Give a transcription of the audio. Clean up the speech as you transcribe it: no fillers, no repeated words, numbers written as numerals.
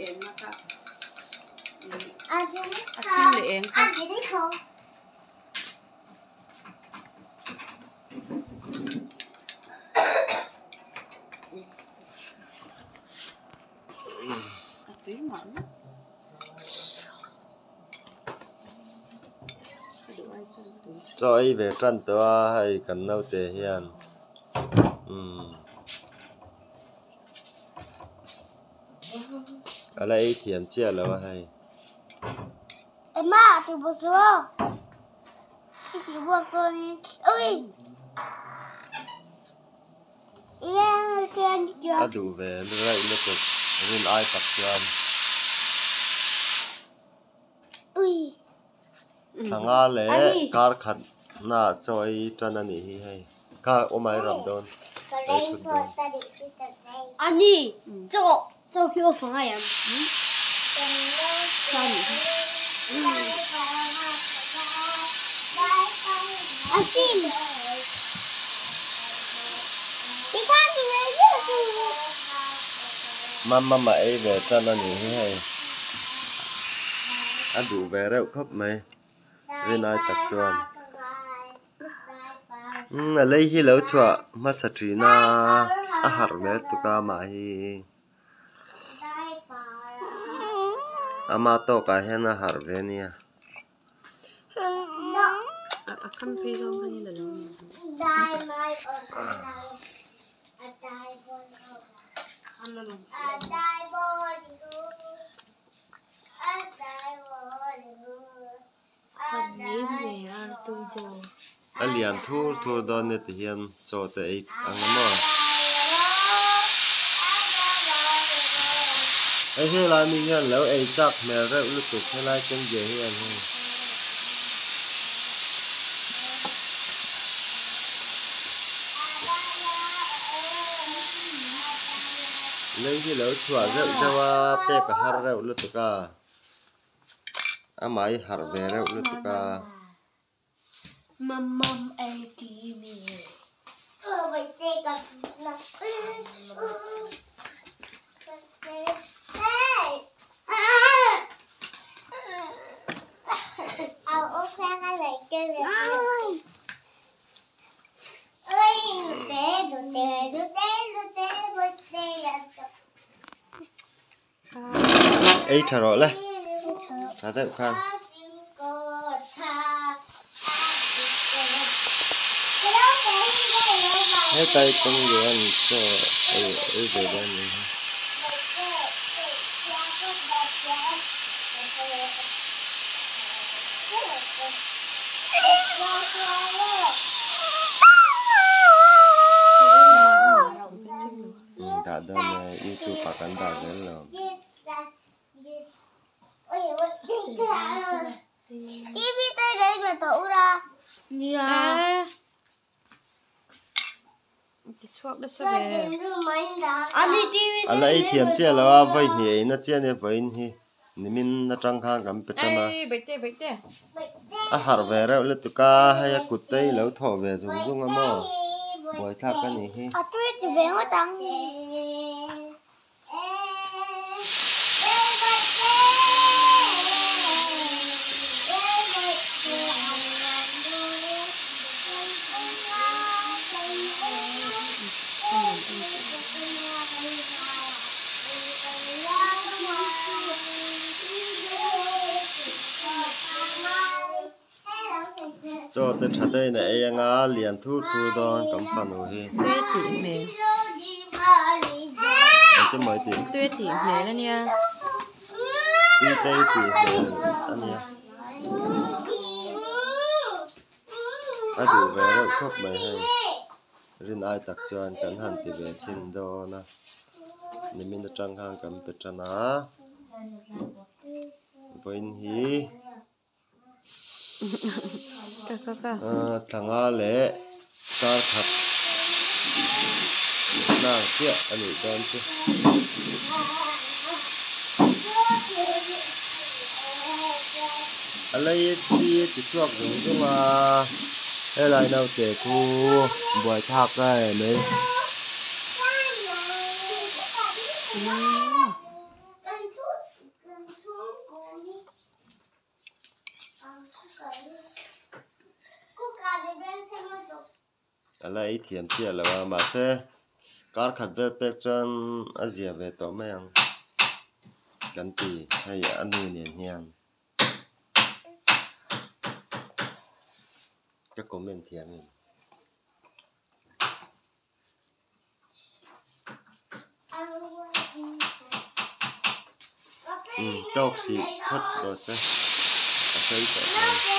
em mà cả ăn thì em ăn cái đấy không tí mà cho ấy về trăn tớ hay cần nấu tề hiền ở đây thiểm chia là hay em mà thì bố số thì bố số đi ơi em tiền chưa đủ về rồi lúc được nên ai tập cho ui thằng A lẽ car khát na cho ấy trăn anh ấy hay cả ôm ai làm đòn đấy chút đòn 아니 저 그거 방아야 아침 이상이 왜 이러지 mama ấy về trăn anh ấy hay ăn đủ về rượu khắp mày nên ai tập cho ở đây hi lâu chua mà sát trí na har về tụ ca mà hi ama to ka hen na har về nia khăn phi không hay là alian thur don net hian cho te ei angama ai he la mi hian lo ei chak me re lu tu he lai chen je hian he lấy hi lo chua re jawa pe ka har re lu tu ka amai har ve re lu tu ka Mamam LTV. Vậy tê cả là ô khoan ai lại kêu là ơi ấy thà rồi lấy thà tới khăn hết tay công việc cho ấy về đây này đã đó này YouTube phát cảnh đã đến rồi TV tay đấy mà tổ ra dạ cái chuột đó sao vậy anh đi TV anh ấy thiểm chia là vậy nhỉ nó chia này vậy nhỉ mình nó trăng khang cầm bịch cho nó bịch tê har về rồi lúc tụi ca hay cụt tay lâu thọ về dùng dùng mà buổi tháp cái này hi tôi chỉ về ngó tăng cho tới chả đây này anh á liền thu đó cầm phần rồi hi tuyết tiệm nè cái mấy tiền tuyết tiệm nè đó nha đi tây thì anh nha ai đủ về rồi khóc mày hay riêng ai tặc cho anh cẩn thận thì về trên đó nè nên mình đã trăng hàng cầm bịch cho nó với hi thằng A lẽ ta thật nàng kia anh ấy đơn chứ anh lấy đi chỉ chuộc dùng chứ mà đây là nào để thu buổi thạc này đấy lấy thiền chia là mà sẽ có khát về bếp chân Asia về tổ mấy anh cắn tì hay ăn nuôi niềm hiền các cô mình thiền mình tóc thì thất rồi sẽ thấy